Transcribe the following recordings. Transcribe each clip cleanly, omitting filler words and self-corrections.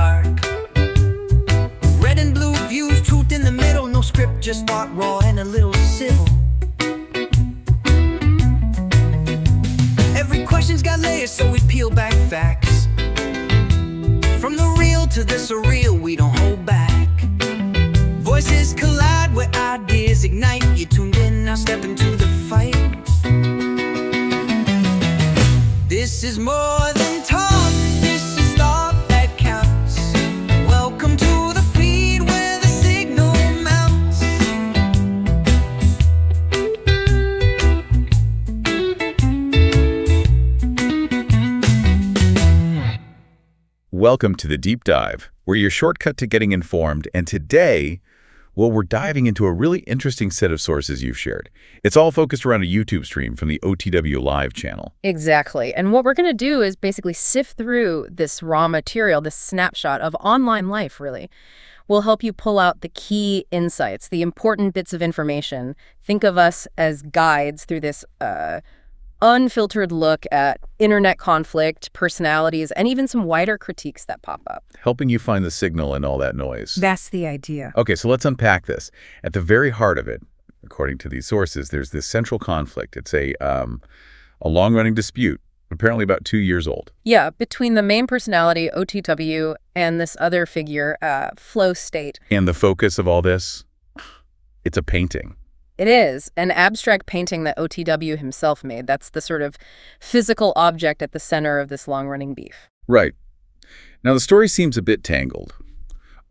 dark. Red and blue views, truth in the middle. No script, just thought raw and a little civil. Every question's got layers, so we peel back facts. From the real to the surreal, we don't hold back. Voices collide where ideas ignite. You tuned in, now step into the fight. This is more than talk, this is thought that counts. Welcome to the feed where the signal mounts. Welcome to the Deep Dive. We're your shortcut to getting informed, and today, well, we're diving into a really interesting set of sources you've shared. It's all focused around a YouTube stream from the OTW Live channel. Exactly. And what we're going to do is basically sift through this raw material, this snapshot of online life, really. We'll help you pull out the key insights, the important bits of information. Think of us as guides through this unfiltered look at internet conflict, personalities, and even some wider critiques that pop up. Helping you find the signal in all that noise. That's the idea. Okay, so let's unpack this. At the very heart of it, according to these sources, there's this central conflict. It's a long-running dispute, apparently about 2 years old. Yeah, between the main personality, OTW, and this other figure, Flow State. And the focus of all this? It's a painting. It is an abstract painting that OTW himself made. That's the sort of physical object at the center of this long-running beef. Right. Now, the story seems a bit tangled.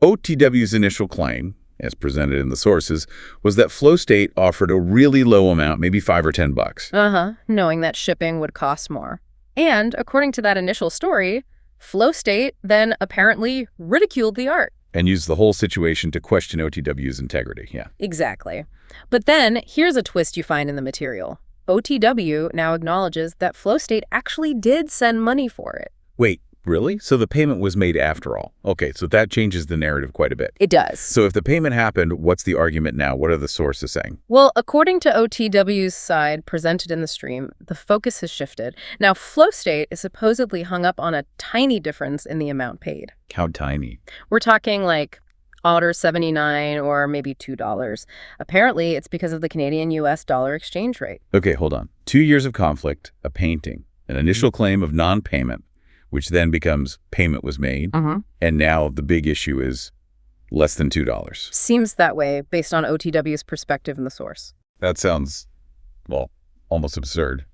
OTW's initial claim, as presented in the sources, was that Flow State offered a really low amount, maybe $5 or $10. Knowing that shipping would cost more. And according to that initial story, Flow State then apparently ridiculed the art. And used the whole situation to question OTW's integrity, yeah. Exactly. But then, here's a twist you find in the material. OTW now acknowledges that Flow State actually did send money for it. Wait, really? So the payment was made after all. Okay, so that changes the narrative quite a bit. It does. So if the payment happened, what's the argument now? What are the sources saying? Well, according to OTW's side presented in the stream, the focus has shifted. Now, Flow State is supposedly hung up on a tiny difference in the amount paid. How tiny? We're talking like $79 or maybe $2. Apparently, it's because of the Canadian-US dollar exchange rate. Okay, hold on. 2 years of conflict, a painting, an initial claim of non-payment, which then becomes payment was made, and now the big issue is less than $2. Seems that way based on OTW's perspective in the source. That sounds, well, almost absurd.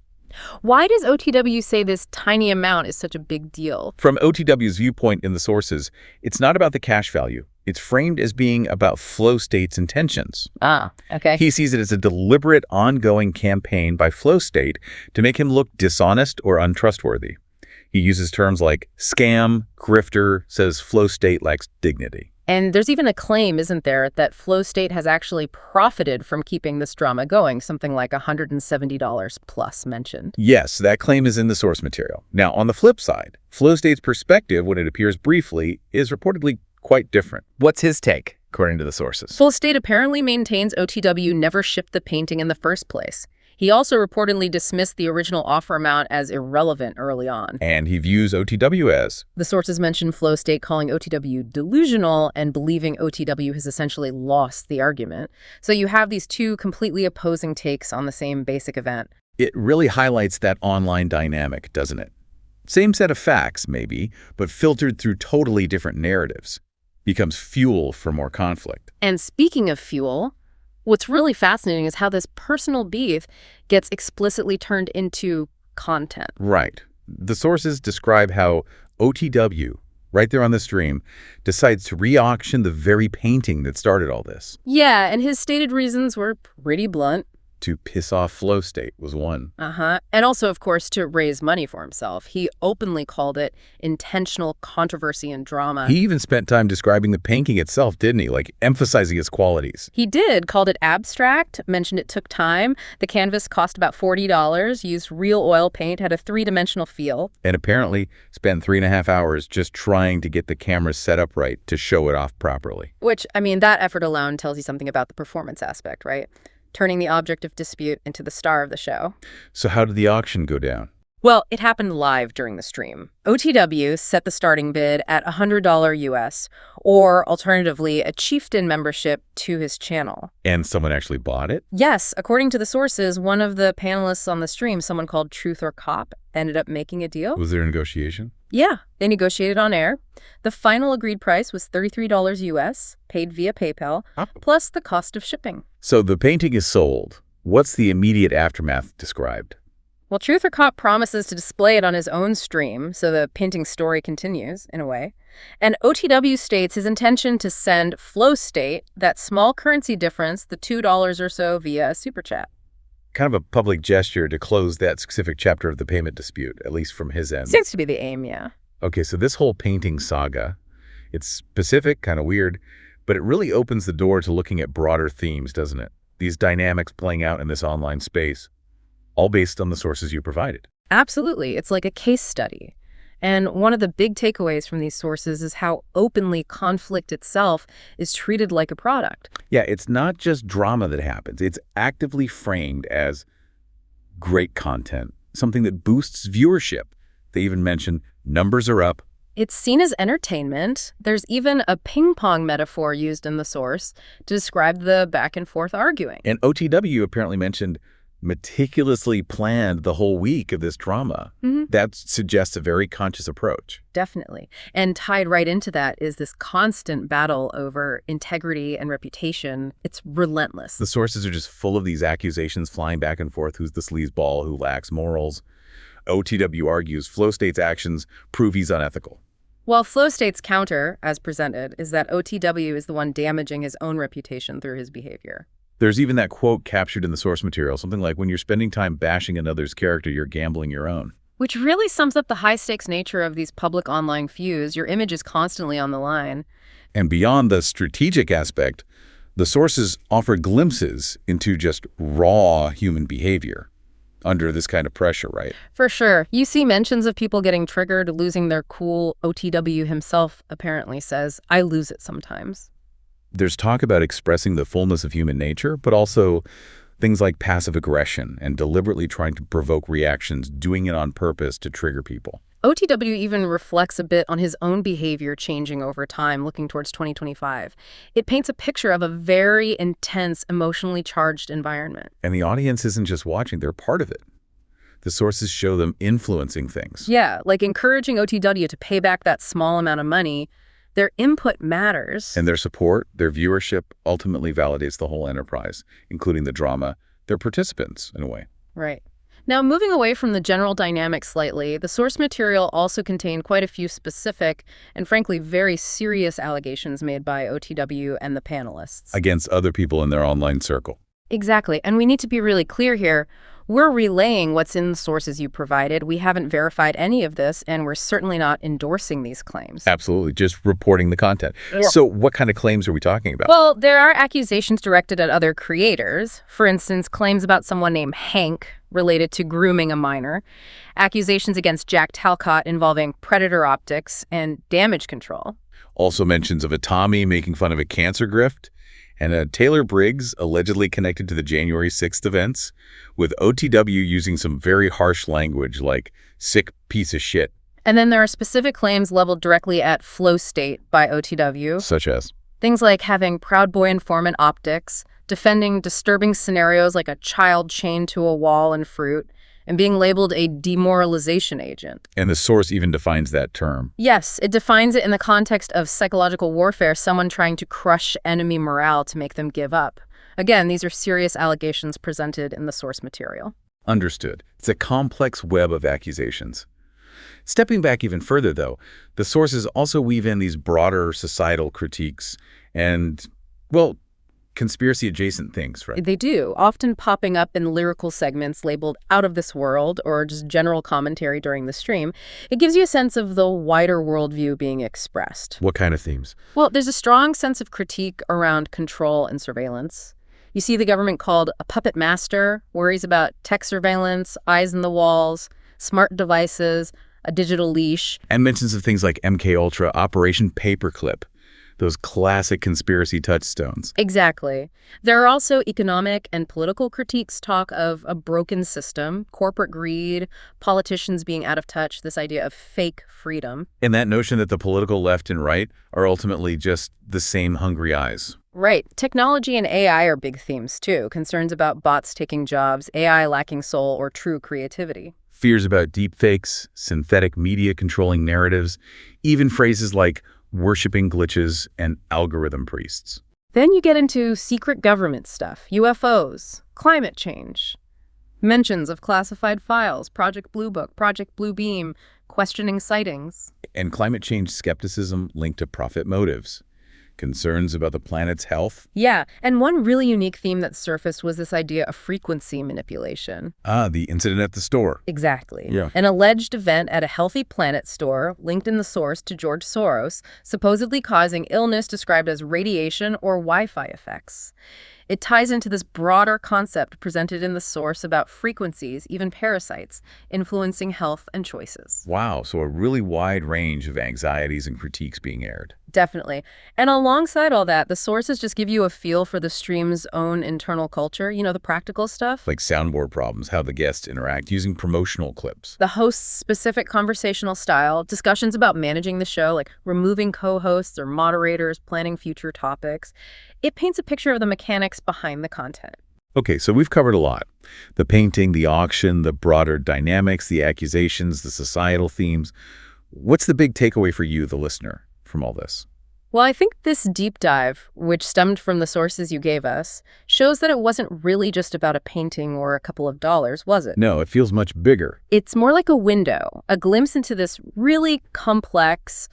Why does OTW say this tiny amount is such a big deal? From OTW's viewpoint in the sources, it's not about the cash value. It's framed as being about Flow State's intentions. Okay. He sees it as a deliberate, ongoing campaign by Flow State to make him look dishonest or untrustworthy. He uses terms like scam, grifter, says Flow State lacks dignity. And there's even a claim, isn't there, that Flow State has actually profited from keeping this drama going, something like $170 plus mentioned. Yes, that claim is in the source material. Now, on the flip side, Flow State's perspective, when it appears briefly, is reportedly quite different. What's his take, according to the sources? Flow State apparently maintains OTW never shipped the painting in the first place. He also reportedly dismissed the original offer amount as irrelevant early on. And he views OTW as? The sources mention Flow State calling OTW delusional and believing OTW has essentially lost the argument. So you have these two completely opposing takes on the same basic event. It really highlights that online dynamic, doesn't it? Same set of facts, maybe, but filtered through totally different narratives. Becomes fuel for more conflict. And speaking of fuel, what's really fascinating is how this personal beef gets explicitly turned into content. Right. The sources describe how OTW, right there on the stream, decides to re-auction the very painting that started all this. Yeah, and his stated reasons were pretty blunt. To piss off Flow State was one. And also, of course, to raise money for himself. He openly called it intentional controversy and drama. He even spent time describing the painting itself, didn't he? Like emphasizing its qualities. He did, called it abstract, mentioned it took time. The canvas cost about $40, used real oil paint, had a three-dimensional feel. And apparently spent 3.5 hours just trying to get the camera set up right to show it off properly. Which, I mean, that effort alone tells you something about the performance aspect, right? Turning the object of dispute into the star of the show. So how did the auction go down? Well, it happened live during the stream. OTW set the starting bid at $100 US, or alternatively, a chieftain membership to his channel. And someone actually bought it? Yes, according to the sources, one of the panelists on the stream, someone called Truth or Cop, ended up making a deal. Was there a negotiation? Yeah, they negotiated on air. The final agreed price was $33 US, paid via PayPal, plus the cost of shipping. So the painting is sold. What's the immediate aftermath described? Well, Truth or Cop promises to display it on his own stream, so the painting story continues, in a way. And OTW states his intention to send Flow State that small currency difference, the $2 or so, via Super Chat. Kind of a public gesture to close that specific chapter of the payment dispute, at least from his end. Seems to be the aim, yeah. Okay, so this whole painting saga, it's specific, kind of weird, but it really opens the door to looking at broader themes, doesn't it? These dynamics playing out in this online space, all based on the sources you provided. Absolutely. It's like a case study. And one of the big takeaways from these sources is how openly conflict itself is treated like a product. Yeah, it's not just drama that happens. It's actively framed as great content, something that boosts viewership. They even mention numbers are up. It's seen as entertainment. There's even a ping pong metaphor used in the source to describe the back and forth arguing. And OTW apparently mentioned meticulously planned the whole week of this drama. That suggests a very conscious approach. Definitely. And tied right into that is this constant battle over integrity and reputation. It's relentless. The sources are just full of these accusations flying back and forth. Who's the sleazeball? Who lacks morals? OTW argues Flow State's actions prove he's unethical. While Flow State's counter, as presented, is that OTW is the one damaging his own reputation through his behavior. There's even that quote captured in the source material, something like, when you're spending time bashing another's character, you're gambling your own. Which really sums up the high-stakes nature of these public online feuds. Your image is constantly on the line. And beyond the strategic aspect, the sources offer glimpses into just raw human behavior under this kind of pressure, right? For sure. You see mentions of people getting triggered, losing their cool. OTW himself apparently says, "I lose it sometimes." There's talk about expressing the fullness of human nature, but also things like passive aggression and deliberately trying to provoke reactions, doing it on purpose to trigger people. OTW even reflects a bit on his own behavior changing over time, looking towards 2025. It paints a picture of a very intense, emotionally charged environment. And the audience isn't just watching, they're part of it. The sources show them influencing things. Yeah, like encouraging OTW to pay back that small amount of money. Their input matters. And their support, their viewership, ultimately validates the whole enterprise, including the drama. They're participants, in a way. Right. Now, moving away from the general dynamic slightly, the source material also contained quite a few specific and frankly very serious allegations made by OTW and the panelists. Against other people in their online circle. Exactly. And we need to be really clear here. We're relaying what's in the sources you provided. We haven't verified any of this, and we're certainly not endorsing these claims. Absolutely. Just reporting the content. Yeah. So what kind of claims are we talking about? Well, there are accusations directed at other creators. For instance, claims about someone named Hank related to grooming a minor. Accusations against Jack Talcott involving predator optics and damage control. Also mentions of a Tommy making fun of a cancer grift, and a Taylor Briggs allegedly connected to the January 6th events, with OTW using some very harsh language like sick piece of shit. And then there are specific claims leveled directly at Flow State by OTW. Such as? Things like having Proud Boy informant optics, defending disturbing scenarios like a child chained to a wall and fruit, and being labeled a demoralization agent. And the source even defines that term. Yes, it defines it in the context of psychological warfare, someone trying to crush enemy morale to make them give up. Again, these are serious allegations presented in the source material. Understood. It's a complex web of accusations. Stepping back even further, though, the sources also weave in these broader societal critiques and, well, conspiracy-adjacent things, right? They do, often popping up in lyrical segments labeled Out of This World or just general commentary during the stream. It gives you a sense of the wider worldview being expressed. What kind of themes? Well, there's a strong sense of critique around control and surveillance. You see the government called a puppet master, worries about tech surveillance, eyes in the walls, smart devices, a digital leash. And mentions of things like MKUltra, Operation Paperclip, those classic conspiracy touchstones. Exactly. There are also economic and political critiques, talk of a broken system, corporate greed, politicians being out of touch, this idea of fake freedom. And that notion that the political left and right are ultimately just the same hungry eyes. Right. Technology and AI are big themes, too. Concerns about bots taking jobs, AI lacking soul or true creativity. Fears about deepfakes, synthetic media controlling narratives, even phrases like worshiping glitches and algorithm priests. Then you get into secret government stuff, UFOs, climate change, mentions of classified files, Project Blue Book, Project Blue Beam, questioning sightings. And climate change skepticism linked to profit motives. Concerns about the planet's health. Yeah, and one really unique theme that surfaced was this idea of frequency manipulation. The incident at the store. Exactly. Yeah. An alleged event at a Healthy Planet store linked in the source to George Soros, supposedly causing illness described as radiation or Wi-Fi effects. It ties into this broader concept presented in the source about frequencies, even parasites, influencing health and choices. Wow, so a really wide range of anxieties and critiques being aired. Definitely. And alongside all that, the sources just give you a feel for the stream's own internal culture, the practical stuff. Like soundboard problems, how the guests interact, using promotional clips. The host's specific conversational style, discussions about managing the show, like removing co-hosts or moderators, planning future topics. It paints a picture of the mechanics behind the content. Okay, so we've covered a lot. The painting, the auction, the broader dynamics, the accusations, the societal themes. What's the big takeaway for you, the listener, from all this? Well, I think this deep dive, which stemmed from the sources you gave us, shows that it wasn't really just about a painting or a couple of dollars, was it? No, it feels much bigger. It's more like a window, a glimpse into this really complex,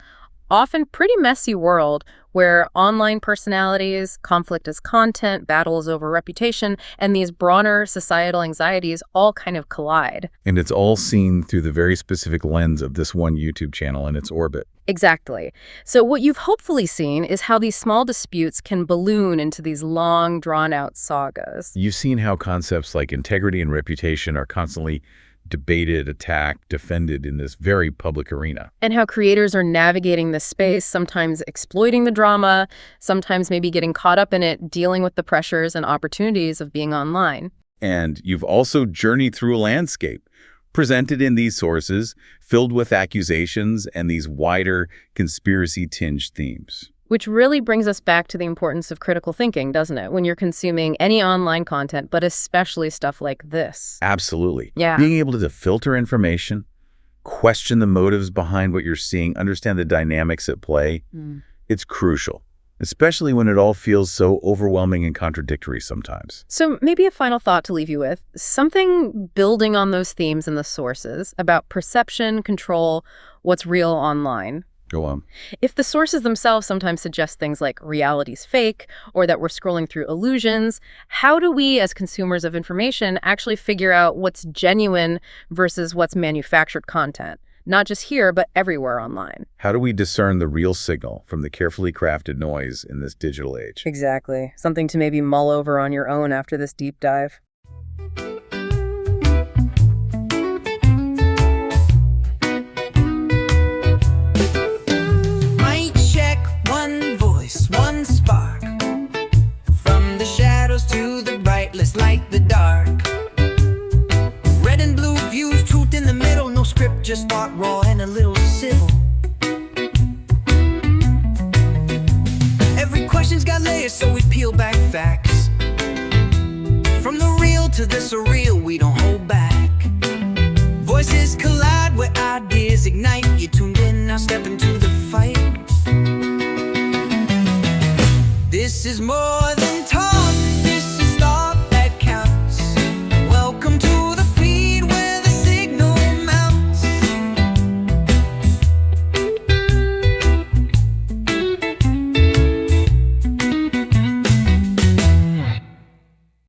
often pretty messy world where online personalities, conflict as content, battles over reputation, and these broader societal anxieties all kind of collide. And it's all seen through the very specific lens of this one YouTube channel and its orbit. Exactly. So what you've hopefully seen is how these small disputes can balloon into these long, drawn-out sagas. You've seen how concepts like integrity and reputation are constantly debated, attacked, defended in this very public arena. And how creators are navigating this space, sometimes exploiting the drama, sometimes maybe getting caught up in it, dealing with the pressures and opportunities of being online. And you've also journeyed through a landscape presented in these sources, filled with accusations and these wider conspiracy-tinged themes. Which really brings us back to the importance of critical thinking, doesn't it? When you're consuming any online content, but especially stuff like this. Absolutely. Yeah. Being able to filter information, question the motives behind what you're seeing, understand the dynamics at play, it's crucial, especially when it all feels so overwhelming and contradictory sometimes. So maybe a final thought to leave you with, something building on those themes in the sources about perception, control, what's real online. Go on. If the sources themselves sometimes suggest things like reality's fake or that we're scrolling through illusions, how do we as consumers of information actually figure out what's genuine versus what's manufactured content? Not just here, but everywhere online. How do we discern the real signal from the carefully crafted noise in this digital age? Exactly. Something to maybe mull over on your own after this deep dive. One spark from the shadows to the bright, let's light the dark. Red and blue views, truth in the middle, no script, just thought raw and a little civil. Every question's got layers, so we peel back facts. From the real to the surreal, we don't hold back. Voices collide where ideas ignite. You tuned in, now step into the fight. This is more than